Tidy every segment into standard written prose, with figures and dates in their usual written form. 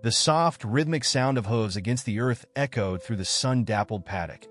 The soft, rhythmic sound of hooves against the earth echoed through the sun-dappled paddock,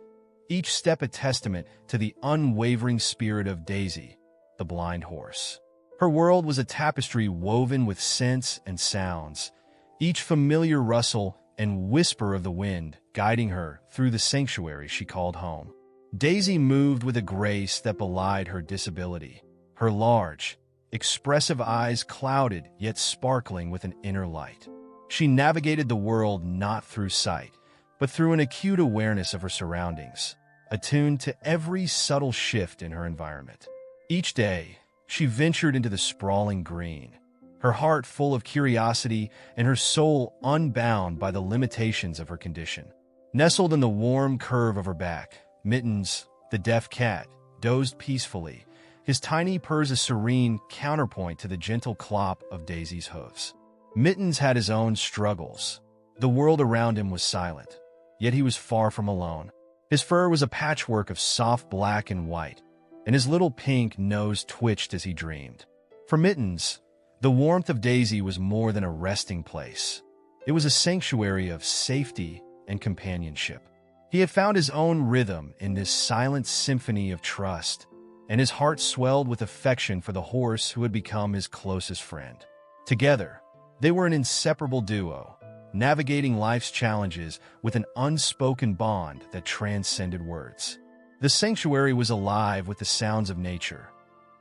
each step a testament to the unwavering spirit of Daisy, the blind horse. Her world was a tapestry woven with scents and sounds, each familiar rustle and whisper of the wind guiding her through the sanctuary she called home. Daisy moved with a grace that belied her disability, her large, expressive eyes clouded yet sparkling with an inner light. She navigated the world not through sight, but through an acute awareness of her surroundings, attuned to every subtle shift in her environment. Each day, she ventured into the sprawling green, her heart full of curiosity and her soul unbound by the limitations of her condition. Nestled in the warm curve of her back, Mittens, the deaf cat, dozed peacefully, his tiny purrs a serene counterpoint to the gentle clop of Daisy's hooves. Mittens had his own struggles. The world around him was silent, yet he was far from alone. His fur was a patchwork of soft black and white, and his little pink nose twitched as he dreamed. For Mittens, the warmth of Daisy was more than a resting place. It was a sanctuary of safety and companionship. He had found his own rhythm in this silent symphony of trust, and his heart swelled with affection for the horse who had become his closest friend. Together, they were an inseparable duo, navigating life's challenges with an unspoken bond that transcended words. The sanctuary was alive with the sounds of nature,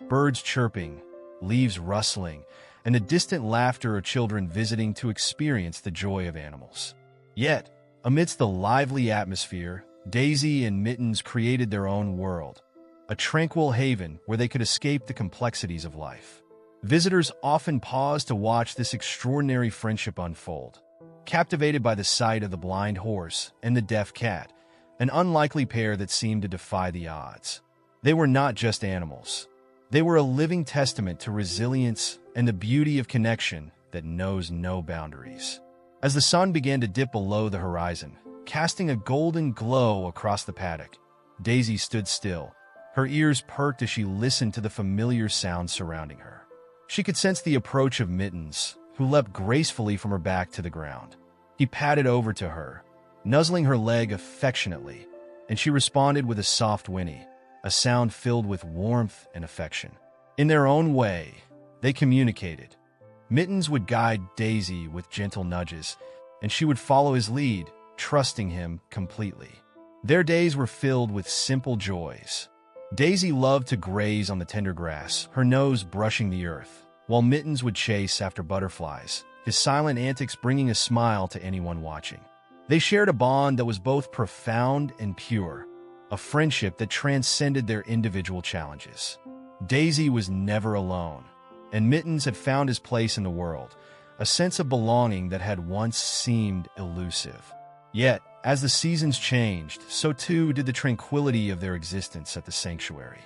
birds chirping, leaves rustling, and the distant laughter of children visiting to experience the joy of animals. Yet, amidst the lively atmosphere, Daisy and Mittens created their own world, a tranquil haven where they could escape the complexities of life. Visitors often paused to watch this extraordinary friendship unfold, captivated by the sight of the blind horse and the deaf cat, an unlikely pair that seemed to defy the odds. They were not just animals. They were a living testament to resilience and the beauty of connection that knows no boundaries. As the sun began to dip below the horizon, casting a golden glow across the paddock, Daisy stood still, her ears perked as she listened to the familiar sounds surrounding her. She could sense the approach of Mittens, who leapt gracefully from her back to the ground. He padded over to her, nuzzling her leg affectionately, and she responded with a soft whinny, a sound filled with warmth and affection. In their own way, they communicated. Mittens would guide Daisy with gentle nudges, and she would follow his lead, trusting him completely. Their days were filled with simple joys. Daisy loved to graze on the tender grass, her nose brushing the earth, while Mittens would chase after butterflies, his silent antics bringing a smile to anyone watching. They shared a bond that was both profound and pure, a friendship that transcended their individual challenges. Daisy was never alone, and Mittens had found his place in the world, a sense of belonging that had once seemed elusive. Yet, as the seasons changed, so too did the tranquility of their existence at the sanctuary.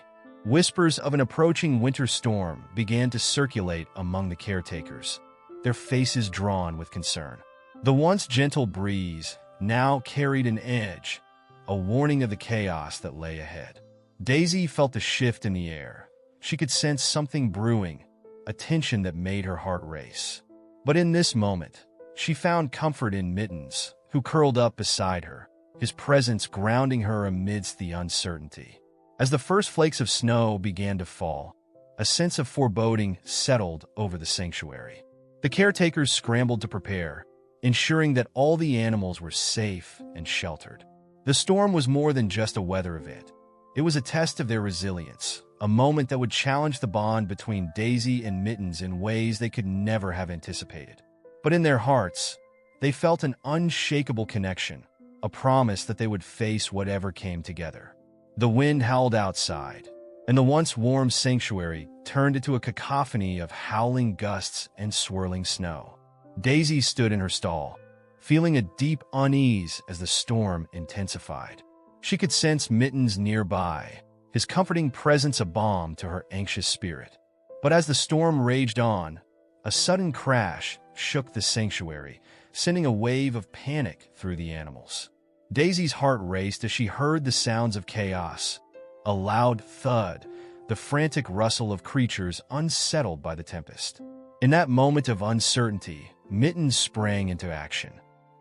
Whispers of an approaching winter storm began to circulate among the caretakers, their faces drawn with concern. The once gentle breeze now carried an edge, a warning of the chaos that lay ahead. Daisy felt a shift in the air. She could sense something brewing, a tension that made her heart race. But in this moment, she found comfort in Mittens, who curled up beside her, his presence grounding her amidst the uncertainty. As the first flakes of snow began to fall, a sense of foreboding settled over the sanctuary. The caretakers scrambled to prepare, ensuring that all the animals were safe and sheltered. The storm was more than just a weather event. It was a test of their resilience, a moment that would challenge the bond between Daisy and Mittens in ways they could never have anticipated. But in their hearts, they felt an unshakable connection, a promise that they would face whatever came together. The wind howled outside, and the once warm sanctuary turned into a cacophony of howling gusts and swirling snow. Daisy stood in her stall, feeling a deep unease as the storm intensified. She could sense Mittens nearby, his comforting presence a balm to her anxious spirit. But as the storm raged on, a sudden crash shook the sanctuary, sending a wave of panic through the animals. Daisy's heart raced as she heard the sounds of chaos, a loud thud, the frantic rustle of creatures unsettled by the tempest. In that moment of uncertainty, Mittens sprang into action.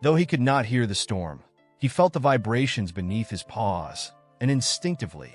Though he could not hear the storm, he felt the vibrations beneath his paws, and instinctively,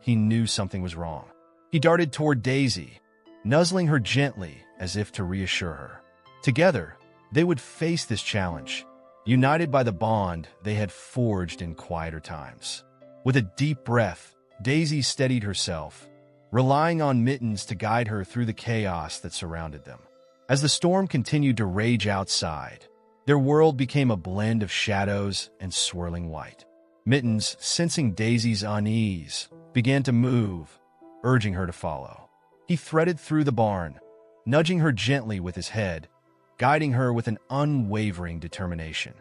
he knew something was wrong. He darted toward Daisy, nuzzling her gently as if to reassure her. Together, they would face this challenge, united by the bond they had forged in quieter times. With a deep breath, Daisy steadied herself, relying on Mittens to guide her through the chaos that surrounded them. As the storm continued to rage outside, their world became a blend of shadows and swirling white. Mittens, sensing Daisy's unease, began to move, urging her to follow. He threaded through the barn, nudging her gently with his head, guiding her with an unwavering determination.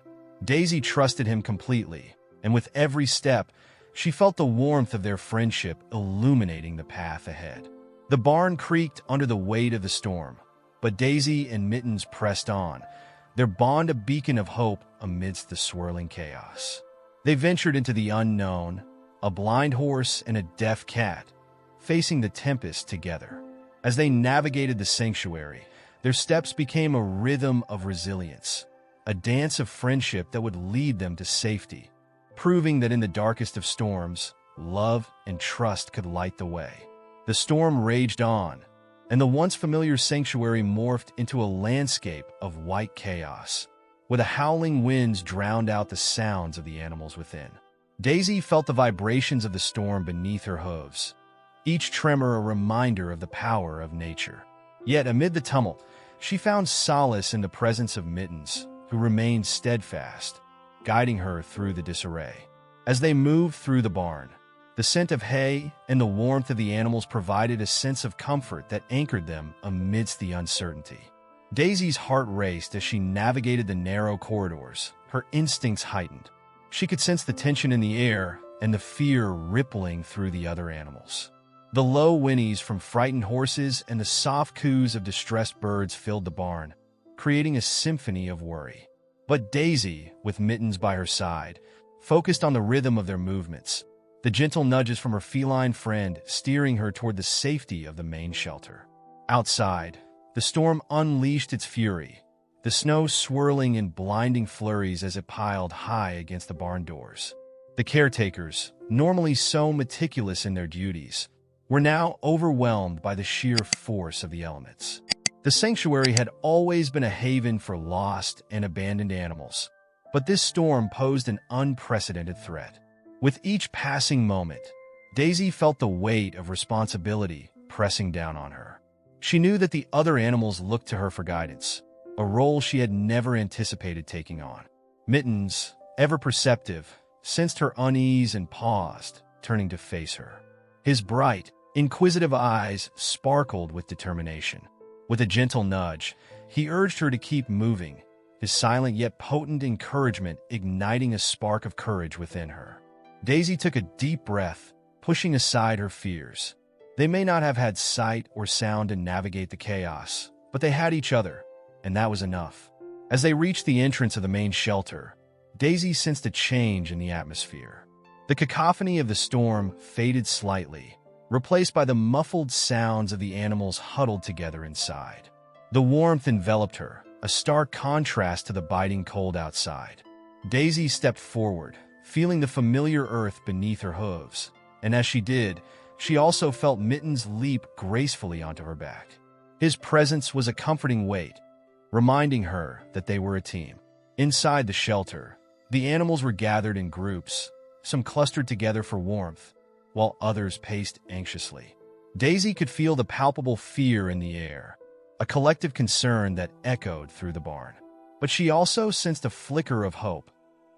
Daisy trusted him completely, and with every step, she felt the warmth of their friendship illuminating the path ahead. The barn creaked under the weight of the storm, but Daisy and Mittens pressed on, their bond a beacon of hope amidst the swirling chaos. They ventured into the unknown, a blind horse and a deaf cat, facing the tempest together. As they navigated the sanctuary, their steps became a rhythm of resilience, a dance of friendship that would lead them to safety, proving that in the darkest of storms, love and trust could light the way. The storm raged on, and the once familiar sanctuary morphed into a landscape of white chaos, where the howling winds drowned out the sounds of the animals within. Daisy felt the vibrations of the storm beneath her hooves, each tremor a reminder of the power of nature. Yet amid the tumult, she found solace in the presence of Mittens, who remained steadfast, guiding her through the disarray. As they moved through the barn, the scent of hay and the warmth of the animals provided a sense of comfort that anchored them amidst the uncertainty. Daisy's heart raced as she navigated the narrow corridors, her instincts heightened. She could sense the tension in the air and the fear rippling through the other animals. The low whinnies from frightened horses and the soft coos of distressed birds filled the barn, creating a symphony of worry. But Daisy, with Mittens by her side, focused on the rhythm of their movements, the gentle nudges from her feline friend steering her toward the safety of the main shelter. Outside, the storm unleashed its fury, the snow swirling in blinding flurries as it piled high against the barn doors. The caretakers, normally so meticulous in their duties, were now overwhelmed by the sheer force of the elements. The sanctuary had always been a haven for lost and abandoned animals, but this storm posed an unprecedented threat. With each passing moment, Daisy felt the weight of responsibility pressing down on her. She knew that the other animals looked to her for guidance, a role she had never anticipated taking on. Mittens, ever perceptive, sensed her unease and paused, turning to face her. His bright, inquisitive eyes sparkled with determination. With a gentle nudge, he urged her to keep moving, his silent yet potent encouragement igniting a spark of courage within her. Daisy took a deep breath, pushing aside her fears. They may not have had sight or sound to navigate the chaos, but they had each other, and that was enough. As they reached the entrance of the main shelter, Daisy sensed a change in the atmosphere. The cacophony of the storm faded slightly, replaced by the muffled sounds of the animals huddled together inside. The warmth enveloped her, a stark contrast to the biting cold outside. Daisy stepped forward, feeling the familiar earth beneath her hooves, and as she did, she also felt Mittens leap gracefully onto her back. His presence was a comforting weight, reminding her that they were a team. Inside the shelter, the animals were gathered in groups, some clustered together for warmth, while others paced anxiously. Daisy could feel the palpable fear in the air, a collective concern that echoed through the barn. But she also sensed a flicker of hope,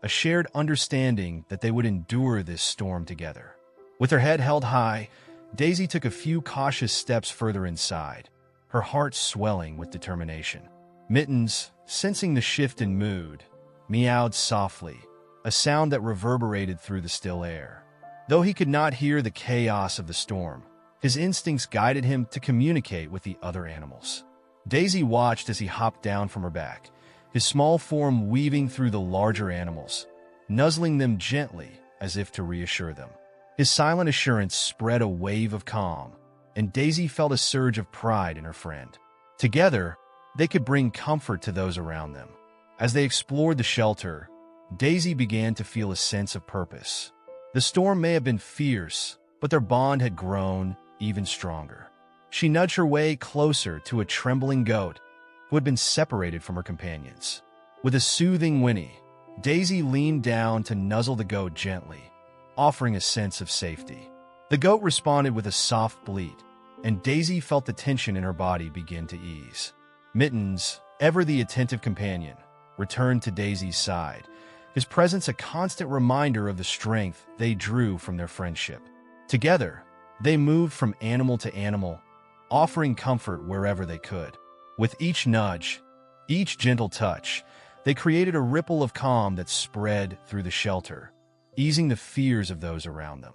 a shared understanding that they would endure this storm together. With her head held high, Daisy took a few cautious steps further inside, her heart swelling with determination. Mittens, sensing the shift in mood, meowed softly, a sound that reverberated through the still air. Though he could not hear the chaos of the storm, his instincts guided him to communicate with the other animals. Daisy watched as he hopped down from her back, his small form weaving through the larger animals, nuzzling them gently as if to reassure them. His silent assurance spread a wave of calm, and Daisy felt a surge of pride in her friend. Together, they could bring comfort to those around them. As they explored the shelter, Daisy began to feel a sense of purpose. The storm may have been fierce, but their bond had grown even stronger. She nudged her way closer to a trembling goat who had been separated from her companions. With a soothing whinny, Daisy leaned down to nuzzle the goat gently, offering a sense of safety. The goat responded with a soft bleat, and Daisy felt the tension in her body begin to ease. Mittens, ever the attentive companion, returned to Daisy's side, his presence a constant reminder of the strength they drew from their friendship. Together, they moved from animal to animal, offering comfort wherever they could. With each nudge, each gentle touch, they created a ripple of calm that spread through the shelter, easing the fears of those around them.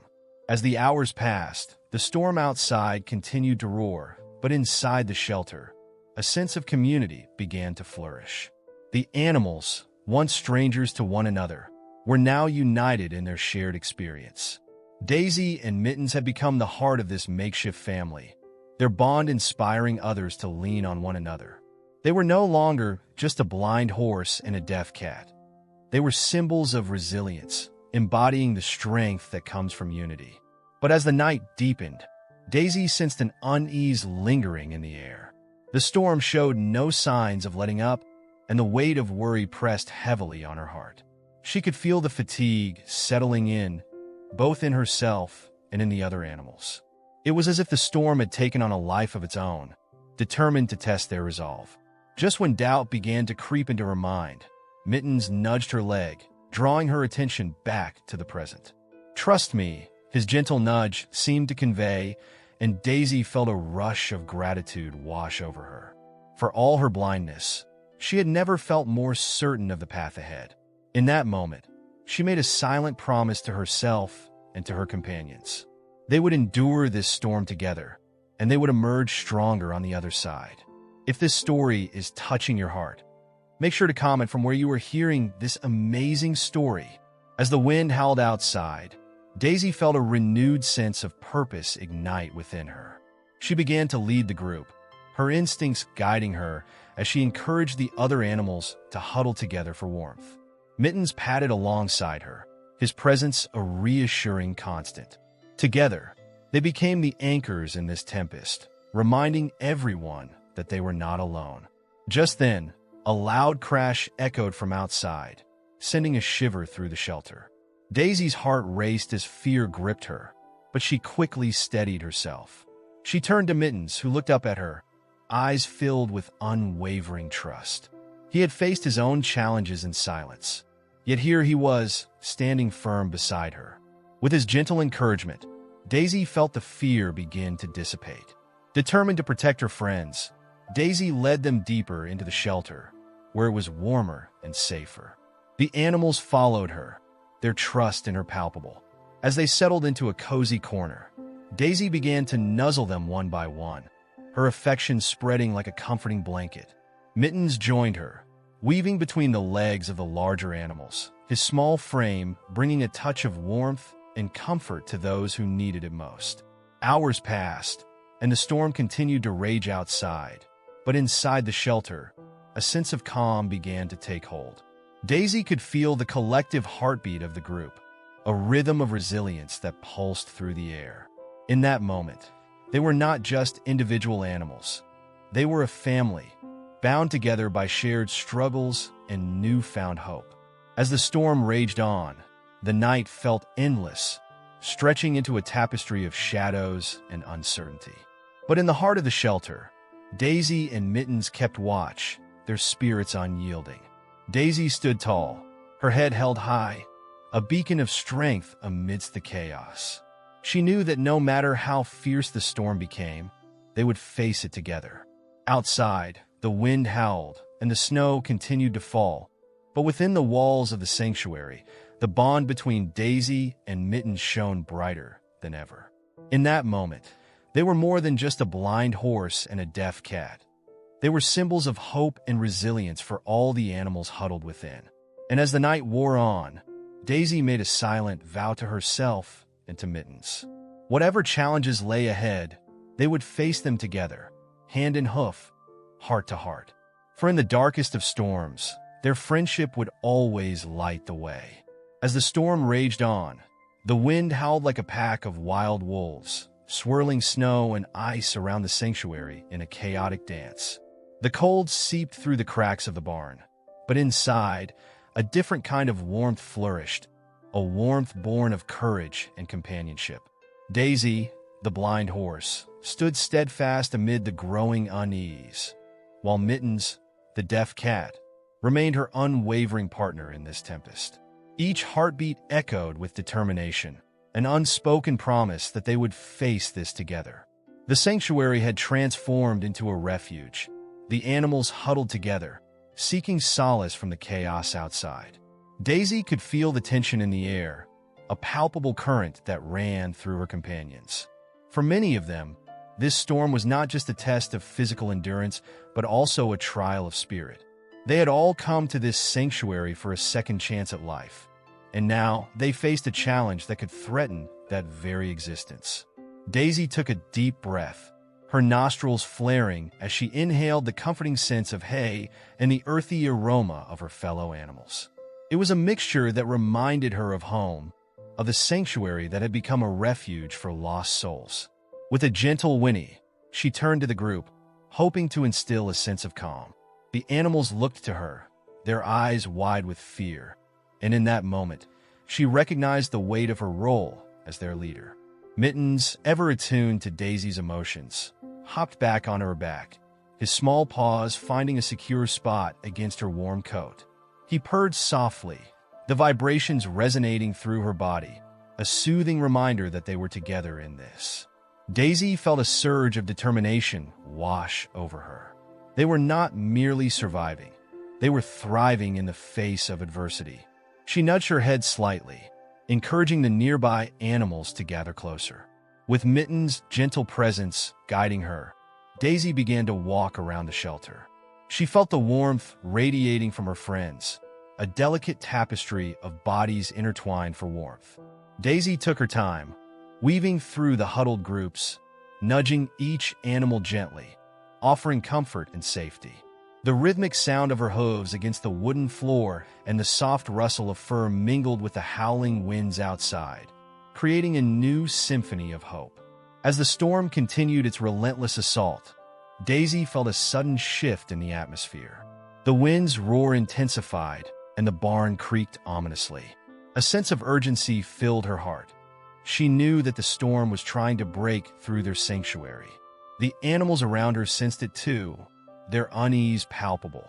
As the hours passed, the storm outside continued to roar, but inside the shelter, a sense of community began to flourish. The animals, once strangers to one another, were now united in their shared experience. Daisy and Mittens had become the heart of this makeshift family, their bond inspiring others to lean on one another. They were no longer just a blind horse and a deaf cat. They were symbols of resilience, embodying the strength that comes from unity. But as the night deepened, Daisy sensed an unease lingering in the air. The storm showed no signs of letting up, and the weight of worry pressed heavily on her heart. She could feel the fatigue settling in, both in herself and in the other animals. It was as if the storm had taken on a life of its own, determined to test their resolve. Just when doubt began to creep into her mind, Mittens nudged her leg, drawing her attention back to the present. "Trust me," his gentle nudge seemed to convey, and Daisy felt a rush of gratitude wash over her. For all her blindness, she had never felt more certain of the path ahead. In that moment, she made a silent promise to herself and to her companions. They would endure this storm together, and they would emerge stronger on the other side. If this story is touching your heart, make sure to comment from where you are hearing this amazing story. As the wind howled outside, Daisy felt a renewed sense of purpose ignite within her. She began to lead the group, her instincts guiding her as she encouraged the other animals to huddle together for warmth. Mittens padded alongside her, his presence a reassuring constant. Together, they became the anchors in this tempest, reminding everyone that they were not alone. Just then, a loud crash echoed from outside, sending a shiver through the shelter. Daisy's heart raced as fear gripped her, but she quickly steadied herself. She turned to Mittens, who looked up at her, eyes filled with unwavering trust. He had faced his own challenges in silence, yet here he was, standing firm beside her. With his gentle encouragement, Daisy felt the fear begin to dissipate. Determined to protect her friends, Daisy led them deeper into the shelter, where it was warmer and safer. The animals followed her, their trust in her palpable. As they settled into a cozy corner, Daisy began to nuzzle them one by one, her affection spreading like a comforting blanket. Mittens joined her, weaving between the legs of the larger animals, his small frame bringing a touch of warmth and comfort to those who needed it most. Hours passed, and the storm continued to rage outside, but inside the shelter, a sense of calm began to take hold. Daisy could feel the collective heartbeat of the group, a rhythm of resilience that pulsed through the air. In that moment, they were not just individual animals. They were a family, bound together by shared struggles and newfound hope. As the storm raged on, the night felt endless, stretching into a tapestry of shadows and uncertainty. But in the heart of the shelter, Daisy and Mittens kept watch, their spirits unyielding. Daisy stood tall, her head held high, a beacon of strength amidst the chaos. She knew that no matter how fierce the storm became, they would face it together. Outside, the wind howled, and the snow continued to fall, but within the walls of the sanctuary, the bond between Daisy and Mittens shone brighter than ever. In that moment, they were more than just a blind horse and a deaf cat. They were symbols of hope and resilience for all the animals huddled within. And as the night wore on, Daisy made a silent vow to herself and to Mittens. Whatever challenges lay ahead, they would face them together, hand in hoof, heart to heart. For in the darkest of storms, their friendship would always light the way. As the storm raged on, the wind howled like a pack of wild wolves, swirling snow and ice around the sanctuary in a chaotic dance. The cold seeped through the cracks of the barn, but inside, a different kind of warmth flourished, a warmth born of courage and companionship. Daisy, the blind horse, stood steadfast amid the growing unease, while Mittens, the deaf cat, remained her unwavering partner in this tempest. Each heartbeat echoed with determination, an unspoken promise that they would face this together. The sanctuary had transformed into a refuge. The animals huddled together, seeking solace from the chaos outside. Daisy could feel the tension in the air, a palpable current that ran through her companions. For many of them, this storm was not just a test of physical endurance, but also a trial of spirit. They had all come to this sanctuary for a second chance at life, and now they faced a challenge that could threaten that very existence. Daisy took a deep breath, her nostrils flaring as she inhaled the comforting scents of hay and the earthy aroma of her fellow animals. It was a mixture that reminded her of home, of the sanctuary that had become a refuge for lost souls. With a gentle whinny, she turned to the group, hoping to instill a sense of calm. The animals looked to her, their eyes wide with fear, and in that moment, she recognized the weight of her role as their leader. Mittens, ever attuned to Daisy's emotions, hopped back on her back, his small paws finding a secure spot against her warm coat. He purred softly, the vibrations resonating through her body, a soothing reminder that they were together in this. Daisy felt a surge of determination wash over her. They were not merely surviving, they were thriving in the face of adversity. She nudged her head slightly, encouraging the nearby animals to gather closer. With Mitten's gentle presence guiding her, Daisy began to walk around the shelter. She felt the warmth radiating from her friends, a delicate tapestry of bodies intertwined for warmth. Daisy took her time, weaving through the huddled groups, nudging each animal gently, offering comfort and safety. The rhythmic sound of her hooves against the wooden floor and the soft rustle of fur mingled with the howling winds outside, creating a new symphony of hope. As the storm continued its relentless assault, Daisy felt a sudden shift in the atmosphere. The wind's roar intensified, and the barn creaked ominously. A sense of urgency filled her heart. She knew that the storm was trying to break through their sanctuary. The animals around her sensed it too, their unease palpable.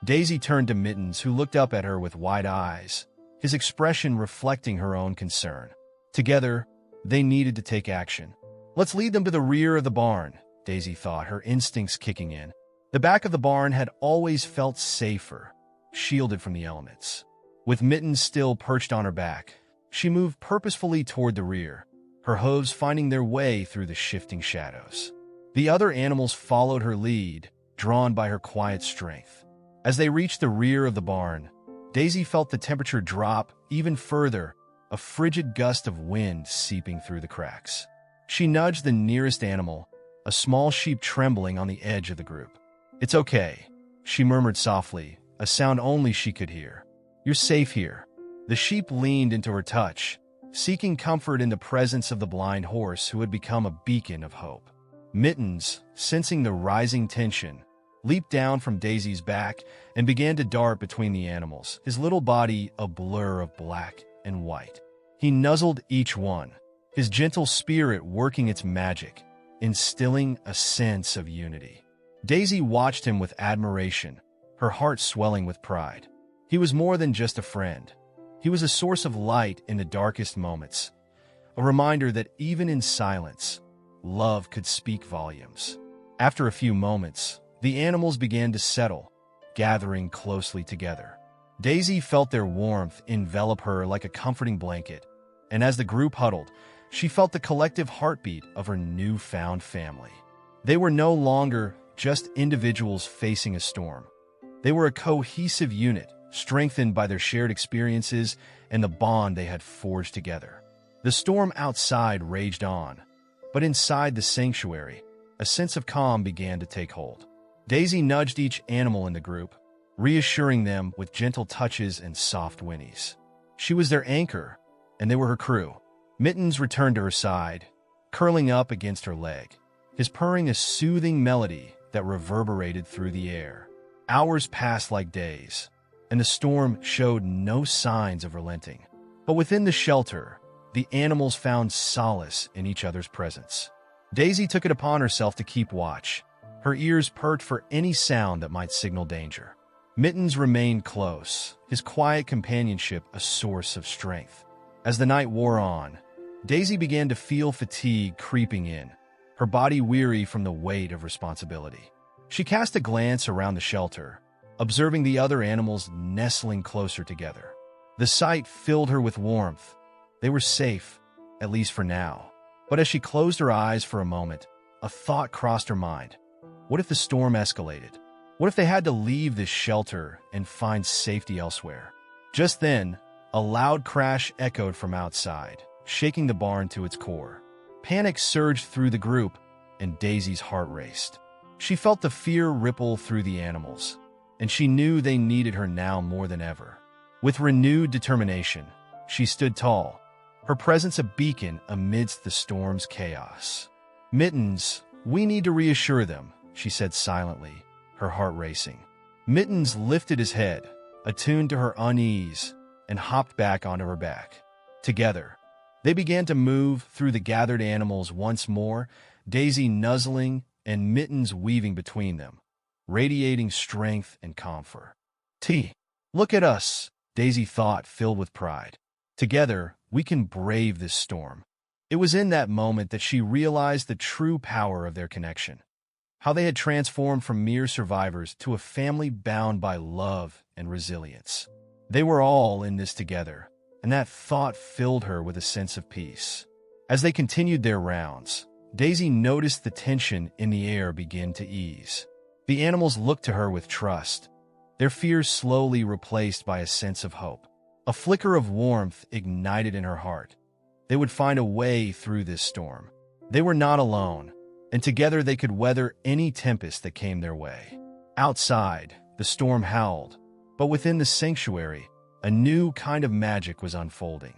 Daisy turned to Mittens, who looked up at her with wide eyes, his expression reflecting her own concern. Together, they needed to take action. Let's lead them to the rear of the barn, Daisy thought, her instincts kicking in. The back of the barn had always felt safer, shielded from the elements. With Mittens still perched on her back, she moved purposefully toward the rear, her hooves finding their way through the shifting shadows. The other animals followed her lead, drawn by her quiet strength. As they reached the rear of the barn, Daisy felt the temperature drop even further, a frigid gust of wind seeping through the cracks. She nudged the nearest animal, a small sheep trembling on the edge of the group. "It's okay," she murmured softly, a sound only she could hear. "You're safe here." The sheep leaned into her touch, seeking comfort in the presence of the blind horse who had become a beacon of hope. Mittens, sensing the rising tension, leaped down from Daisy's back and began to dart between the animals, his little body a blur of black and white. He nuzzled each one, his gentle spirit working its magic, instilling a sense of unity. Daisy watched him with admiration, her heart swelling with pride. He was more than just a friend. He was a source of light in the darkest moments, a reminder that even in silence, love could speak volumes. After a few moments, the animals began to settle, gathering closely together. Daisy felt their warmth envelop her like a comforting blanket, and as the group huddled, she felt the collective heartbeat of her newfound family. They were no longer just individuals facing a storm. They were a cohesive unit, strengthened by their shared experiences and the bond they had forged together. The storm outside raged on, but inside the sanctuary, a sense of calm began to take hold. Daisy nudged each animal in the group, reassuring them with gentle touches and soft whinnies. She was their anchor, and they were her crew. Mittens returned to her side, curling up against her leg, his purring a soothing melody that reverberated through the air. Hours passed like days, and the storm showed no signs of relenting. But within the shelter, the animals found solace in each other's presence. Daisy took it upon herself to keep watch, her ears perked for any sound that might signal danger. Mittens remained close, his quiet companionship a source of strength. As the night wore on, Daisy began to feel fatigue creeping in, her body weary from the weight of responsibility. She cast a glance around the shelter, observing the other animals nestling closer together. The sight filled her with warmth. They were safe, at least for now. But as she closed her eyes for a moment, a thought crossed her mind. What if the storm escalated? What if they had to leave this shelter and find safety elsewhere? Just then, a loud crash echoed from outside, shaking the barn to its core. Panic surged through the group, and Daisy's heart raced. She felt the fear ripple through the animals, and she knew they needed her now more than ever. With renewed determination, she stood tall, her presence a beacon amidst the storm's chaos. "Mittens, we need to reassure them," she said silently, her heart racing. Mittens lifted his head, attuned to her unease, and hopped back onto her back. Together, they began to move through the gathered animals once more, Daisy nuzzling and Mittens weaving between them, radiating strength and comfort. Look at us," Daisy thought, filled with pride. "Together, we can brave this storm." It was in that moment that she realized the true power of their connection, how they had transformed from mere survivors to a family bound by love and resilience. They were all in this together, and that thought filled her with a sense of peace. As they continued their rounds, Daisy noticed the tension in the air begin to ease. The animals looked to her with trust, their fears slowly replaced by a sense of hope. A flicker of warmth ignited in her heart. They would find a way through this storm. They were not alone, and together they could weather any tempest that came their way. Outside, the storm howled, but within the sanctuary, a new kind of magic was unfolding.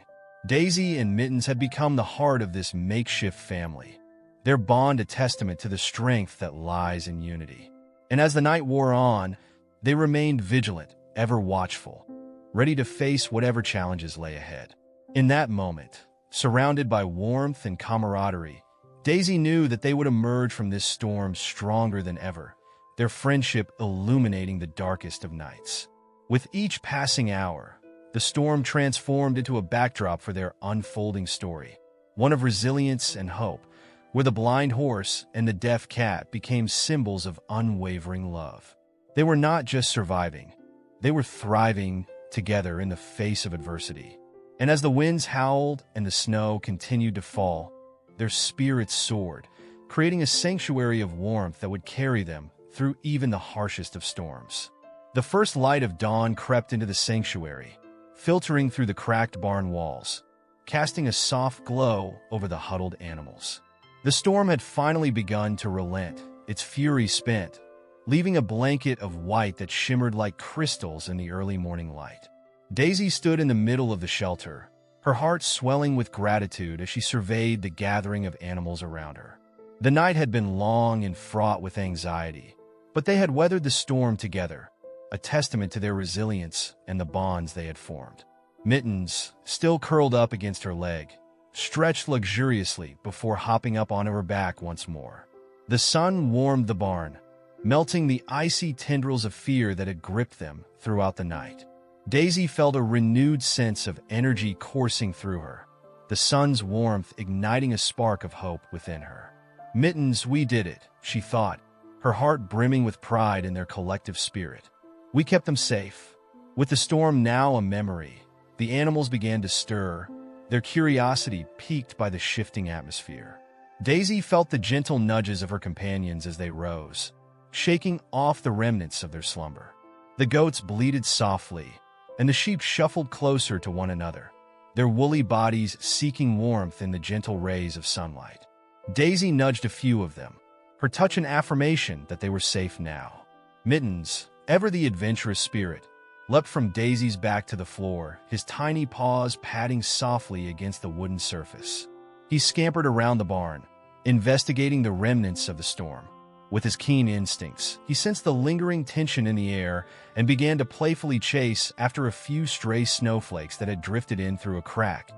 Daisy and Mittens had become the heart of this makeshift family, their bond a testament to the strength that lies in unity. And as the night wore on, they remained vigilant, ever watchful, ready to face whatever challenges lay ahead. In that moment, surrounded by warmth and camaraderie, Daisy knew that they would emerge from this storm stronger than ever, their friendship illuminating the darkest of nights. With each passing hour, the storm transformed into a backdrop for their unfolding story, one of resilience and hope, where the blind horse and the deaf cat became symbols of unwavering love. They were not just surviving, they were thriving together in the face of adversity. And as the winds howled and the snow continued to fall, their spirits soared, creating a sanctuary of warmth that would carry them through even the harshest of storms. The first light of dawn crept into the sanctuary, filtering through the cracked barn walls, casting a soft glow over the huddled animals. The storm had finally begun to relent, its fury spent, leaving a blanket of white that shimmered like crystals in the early morning light. Daisy stood in the middle of the shelter, her heart swelling with gratitude as she surveyed the gathering of animals around her. The night had been long and fraught with anxiety, but they had weathered the storm together, a testament to their resilience and the bonds they had formed. Mittens, still curled up against her leg, stretched luxuriously before hopping up onto her back once more. The sun warmed the barn, melting the icy tendrils of fear that had gripped them throughout the night. Daisy felt a renewed sense of energy coursing through her, the sun's warmth igniting a spark of hope within her. "Mittens, we did it," she thought, her heart brimming with pride in their collective spirit. "We kept them safe." With the storm now a memory, the animals began to stir, their curiosity piqued by the shifting atmosphere. Daisy felt the gentle nudges of her companions as they rose, shaking off the remnants of their slumber. The goats bleated softly, and the sheep shuffled closer to one another, their woolly bodies seeking warmth in the gentle rays of sunlight. Daisy nudged a few of them, her touch an affirmation that they were safe now. Mittens, ever the adventurous spirit, leapt from Daisy's back to the floor, his tiny paws patting softly against the wooden surface. He scampered around the barn, investigating the remnants of the storm. With his keen instincts, he sensed the lingering tension in the air and began to playfully chase after a few stray snowflakes that had drifted in through a crack,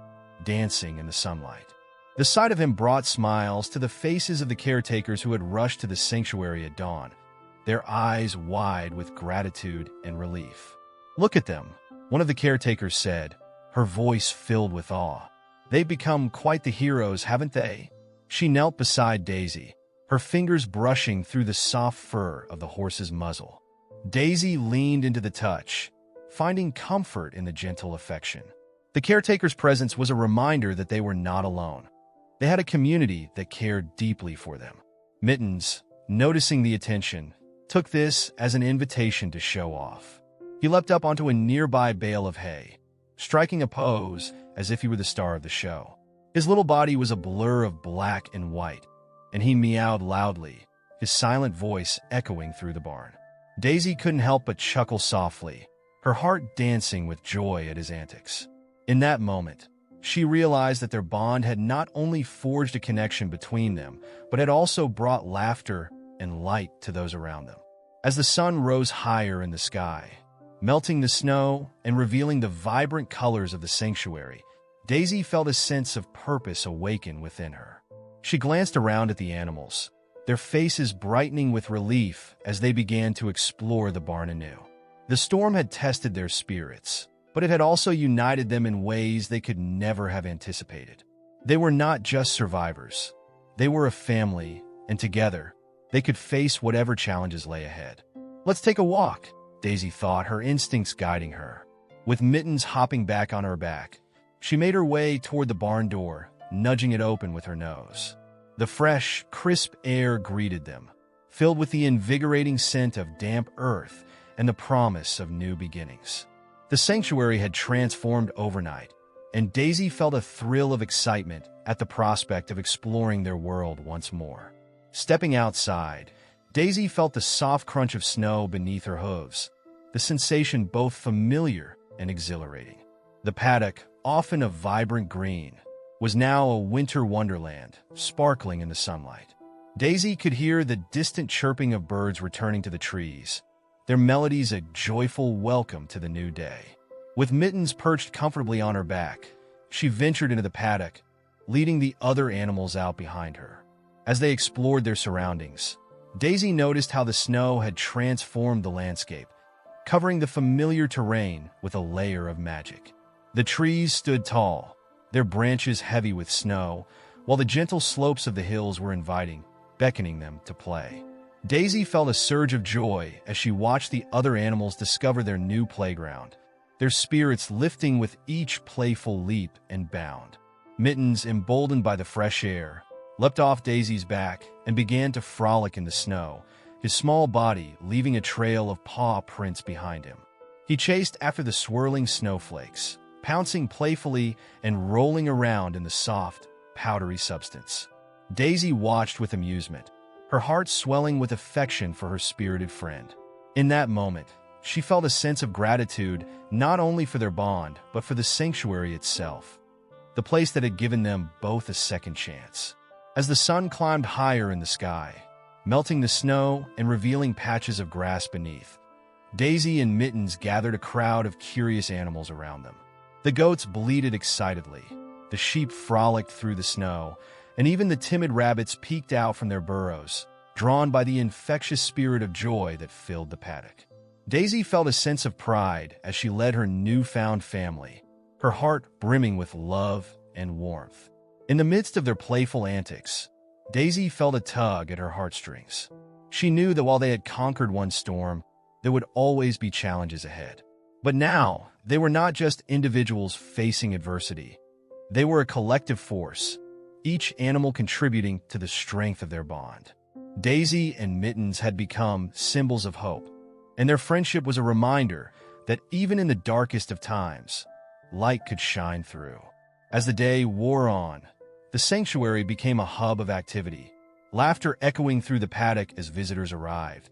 dancing in the sunlight. The sight of him brought smiles to the faces of the caretakers who had rushed to the sanctuary at dawn, their eyes wide with gratitude and relief. "Look at them," one of the caretakers said, her voice filled with awe. "They've become quite the heroes, haven't they?" She knelt beside Daisy, her fingers brushing through the soft fur of the horse's muzzle. Daisy leaned into the touch, finding comfort in the gentle affection. The caretaker's presence was a reminder that they were not alone. They had a community that cared deeply for them. Mittens, noticing the attention, took this as an invitation to show off. He leapt up onto a nearby bale of hay, striking a pose as if he were the star of the show. His little body was a blur of black and white, and he meowed loudly, his silent voice echoing through the barn. Daisy couldn't help but chuckle softly, her heart dancing with joy at his antics. In that moment, she realized that their bond had not only forged a connection between them, but had also brought laughter and light to those around them. As the sun rose higher in the sky, melting the snow and revealing the vibrant colors of the sanctuary, Daisy felt a sense of purpose awaken within her. She glanced around at the animals, their faces brightening with relief as they began to explore the barn anew. The storm had tested their spirits, but it had also united them in ways they could never have anticipated. They were not just survivors. They were a family, and together, they could face whatever challenges lay ahead. "Let's take a walk," Daisy thought, her instincts guiding her. With Mittens hopping back on her back, she made her way toward the barn door, nudging it open with her nose. The fresh, crisp air greeted them, filled with the invigorating scent of damp earth and the promise of new beginnings. The sanctuary had transformed overnight, and Daisy felt a thrill of excitement at the prospect of exploring their world once more. Stepping outside, Daisy felt the soft crunch of snow beneath her hooves, the sensation both familiar and exhilarating. The paddock, often a vibrant green, was now a winter wonderland, sparkling in the sunlight. Daisy could hear the distant chirping of birds returning to the trees, their melodies a joyful welcome to the new day. With Mittens perched comfortably on her back, she ventured into the paddock, leading the other animals out behind her. As they explored their surroundings, Daisy noticed how the snow had transformed the landscape, covering the familiar terrain with a layer of magic. The trees stood tall, their branches heavy with snow, while the gentle slopes of the hills were inviting, beckoning them to play. Daisy felt a surge of joy as she watched the other animals discover their new playground, their spirits lifting with each playful leap and bound. Mittens, emboldened by the fresh air, leapt off Daisy's back and began to frolic in the snow, his small body leaving a trail of paw prints behind him. He chased after the swirling snowflakes, pouncing playfully and rolling around in the soft, powdery substance. Daisy watched with amusement, her heart swelling with affection for her spirited friend. In that moment, she felt a sense of gratitude not only for their bond, but for the sanctuary itself, the place that had given them both a second chance. As the sun climbed higher in the sky, melting the snow and revealing patches of grass beneath, Daisy and Mittens gathered a crowd of curious animals around them. The goats bleated excitedly, the sheep frolicked through the snow, and even the timid rabbits peeked out from their burrows, drawn by the infectious spirit of joy that filled the paddock. Daisy felt a sense of pride as she led her newfound family, her heart brimming with love and warmth. In the midst of their playful antics, Daisy felt a tug at her heartstrings. She knew that while they had conquered one storm, there would always be challenges ahead. But now, they were not just individuals facing adversity. They were a collective force, each animal contributing to the strength of their bond. Daisy and Mittens had become symbols of hope, and their friendship was a reminder that even in the darkest of times, light could shine through. As the day wore on, the sanctuary became a hub of activity, laughter echoing through the paddock as visitors arrived,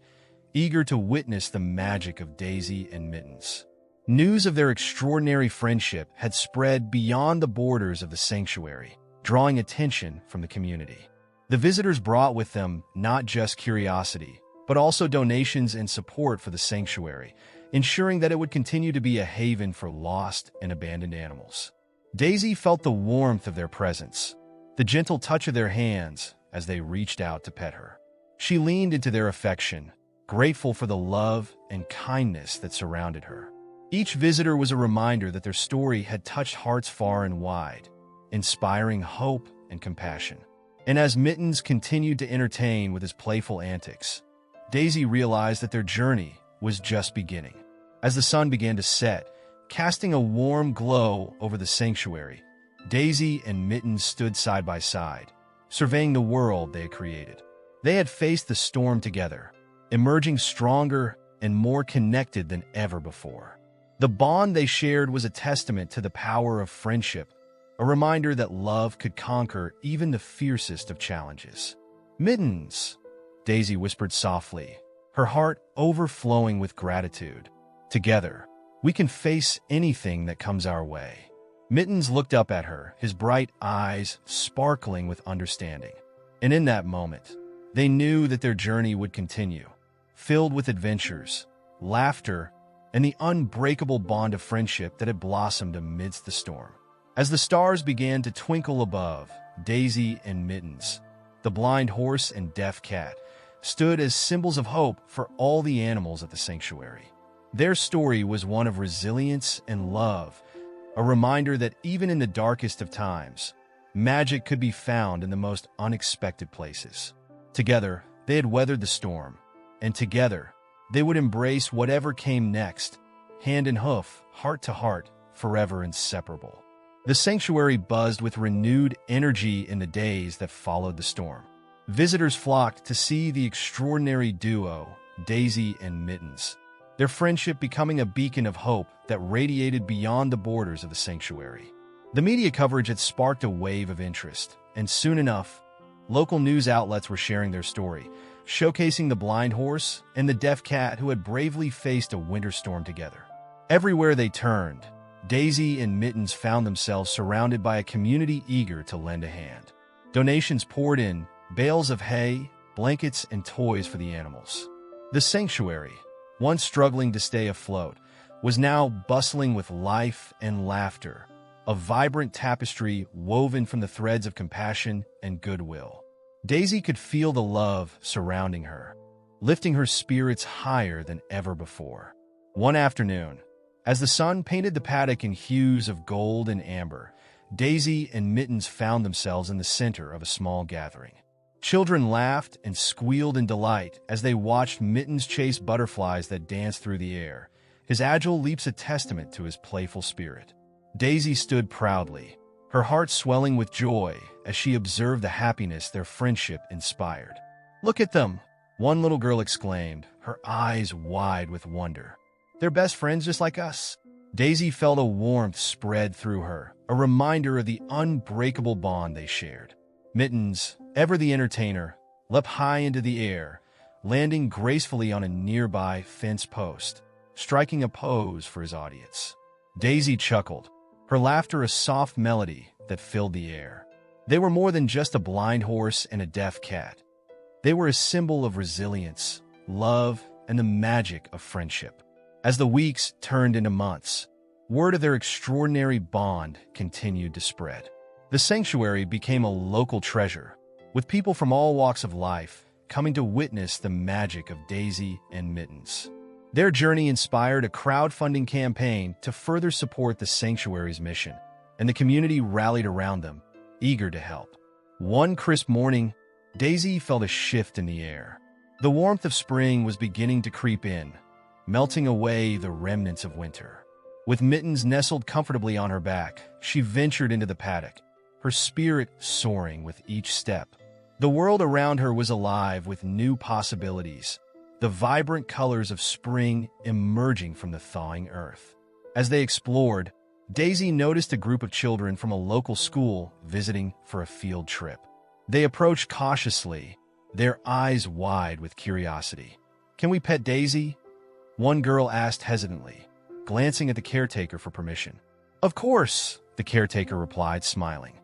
eager to witness the magic of Daisy and Mittens. News of their extraordinary friendship had spread beyond the borders of the sanctuary, drawing attention from the community. The visitors brought with them not just curiosity, but also donations and support for the sanctuary, ensuring that it would continue to be a haven for lost and abandoned animals. Daisy felt the warmth of their presence, the gentle touch of their hands as they reached out to pet her. She leaned into their affection, grateful for the love and kindness that surrounded her. Each visitor was a reminder that their story had touched hearts far and wide, inspiring hope and compassion. And as Mittens continued to entertain with his playful antics, Daisy realized that their journey was just beginning. As the sun began to set, casting a warm glow over the sanctuary, Daisy and Mittens stood side by side, surveying the world they had created. They had faced the storm together, emerging stronger and more connected than ever before. The bond they shared was a testament to the power of friendship, a reminder that love could conquer even the fiercest of challenges. "Mittens," Daisy whispered softly, her heart overflowing with gratitude. "Together, we can face anything that comes our way." Mittens looked up at her, his bright eyes sparkling with understanding. And in that moment, they knew that their journey would continue, filled with adventures, laughter, and the unbreakable bond of friendship that had blossomed amidst the storm. As the stars began to twinkle above, Daisy and Mittens, the blind horse and deaf cat, stood as symbols of hope for all the animals at the sanctuary. Their story was one of resilience and love, a reminder that even in the darkest of times, magic could be found in the most unexpected places. Together, they had weathered the storm, and together, they would embrace whatever came next, hand in hoof, heart to heart, forever inseparable. The sanctuary buzzed with renewed energy in the days that followed the storm. Visitors flocked to see the extraordinary duo, Daisy and Mittens, their friendship becoming a beacon of hope that radiated beyond the borders of the sanctuary. The media coverage had sparked a wave of interest, and soon enough, local news outlets were sharing their story, showcasing the blind horse and the deaf cat who had bravely faced a winter storm together. Everywhere they turned, Daisy and Mittens found themselves surrounded by a community eager to lend a hand. Donations poured in, bales of hay, blankets, and toys for the animals. The sanctuary, once struggling to stay afloat, was now bustling with life and laughter, a vibrant tapestry woven from the threads of compassion and goodwill. Daisy could feel the love surrounding her, lifting her spirits higher than ever before. One afternoon, as the sun painted the paddock in hues of gold and amber, Daisy and Mittens found themselves in the center of a small gathering. Children laughed and squealed in delight as they watched Mittens chase butterflies that danced through the air, his agile leaps a testament to his playful spirit. Daisy stood proudly, her heart swelling with joy as she observed the happiness their friendship inspired. "Look at them!" one little girl exclaimed, her eyes wide with wonder. "They're best friends just like us." Daisy felt a warmth spread through her, a reminder of the unbreakable bond they shared. Mittens, ever the entertainer, leapt high into the air, landing gracefully on a nearby fence post, striking a pose for his audience. Daisy chuckled, her laughter a soft melody that filled the air. They were more than just a blind horse and a deaf cat. They were a symbol of resilience, love, and the magic of friendship. As the weeks turned into months, word of their extraordinary bond continued to spread. The sanctuary became a local treasure, with people from all walks of life coming to witness the magic of Daisy and Mittens. Their journey inspired a crowdfunding campaign to further support the sanctuary's mission, and the community rallied around them, eager to help. One crisp morning, Daisy felt a shift in the air. The warmth of spring was beginning to creep in, melting away the remnants of winter. With Mittens nestled comfortably on her back, she ventured into the paddock, her spirit soaring with each step. The world around her was alive with new possibilities, the vibrant colors of spring emerging from the thawing earth. As they explored, Daisy noticed a group of children from a local school visiting for a field trip. They approached cautiously, their eyes wide with curiosity. "Can we pet Daisy?" one girl asked hesitantly, glancing at the caretaker for permission. "Of course," the caretaker replied, smiling.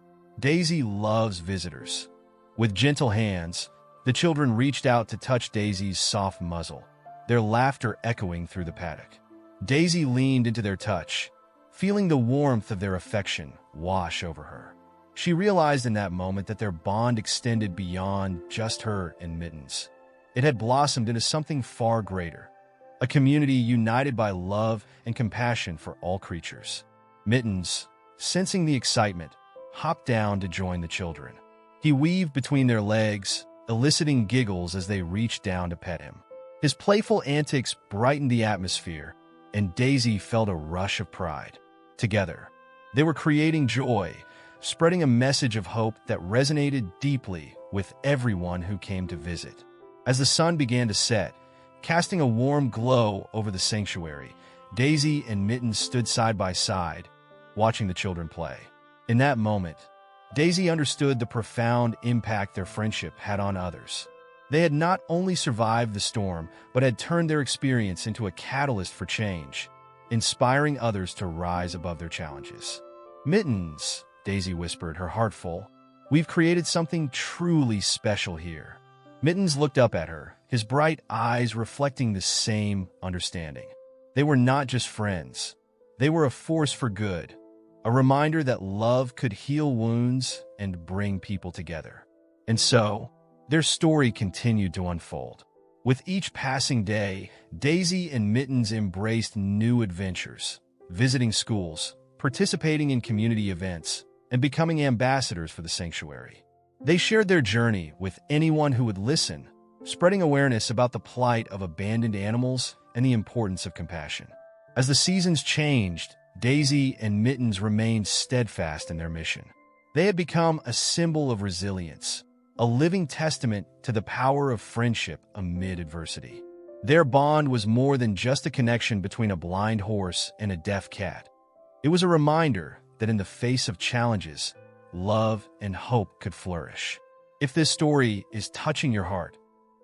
"Daisy loves visitors." With gentle hands, the children reached out to touch Daisy's soft muzzle, their laughter echoing through the paddock. Daisy leaned into their touch, feeling the warmth of their affection wash over her. She realized in that moment that their bond extended beyond just her and Mittens. It had blossomed into something far greater, a community united by love and compassion for all creatures. Mittens, sensing the excitement, hopped down to join the children. He weaved between their legs, eliciting giggles as they reached down to pet him. His playful antics brightened the atmosphere, and Daisy felt a rush of pride. Together, they were creating joy, spreading a message of hope that resonated deeply with everyone who came to visit. As the sun began to set, casting a warm glow over the sanctuary, Daisy and Mittens stood side by side, watching the children play. In that moment, Daisy understood the profound impact their friendship had on others. They had not only survived the storm, but had turned their experience into a catalyst for change, inspiring others to rise above their challenges. "Mittens," Daisy whispered, her heart full, "we've created something truly special here." Mittens looked up at her, his bright eyes reflecting the same understanding. They were not just friends. They were a force for good, a reminder that love could heal wounds and bring people together. And so, their story continued to unfold. With each passing day, Daisy and Mittens embraced new adventures, visiting schools, participating in community events, and becoming ambassadors for the sanctuary. They shared their journey with anyone who would listen, spreading awareness about the plight of abandoned animals and the importance of compassion. As the seasons changed, Daisy and Mittens remained steadfast in their mission. They had become a symbol of resilience, a living testament to the power of friendship amid adversity. Their bond was more than just a connection between a blind horse and a deaf cat. It was a reminder that in the face of challenges, love and hope could flourish. If this story is touching your heart,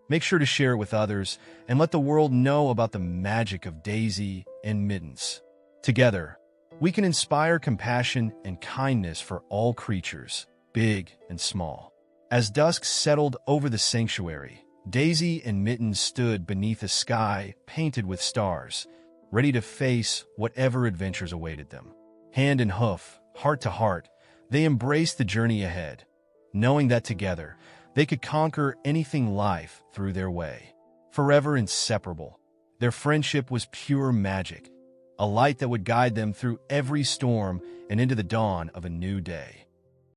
make sure to share it with others and let the world know about the magic of Daisy and Mittens. Together, we can inspire compassion and kindness for all creatures, big and small. As dusk settled over the sanctuary, Daisy and Mittens stood beneath a sky painted with stars, ready to face whatever adventures awaited them. Hand in hoof, heart to heart, they embraced the journey ahead, knowing that together they could conquer anything life threw their way. Forever inseparable, their friendship was pure magic, a light that would guide them through every storm and into the dawn of a new day.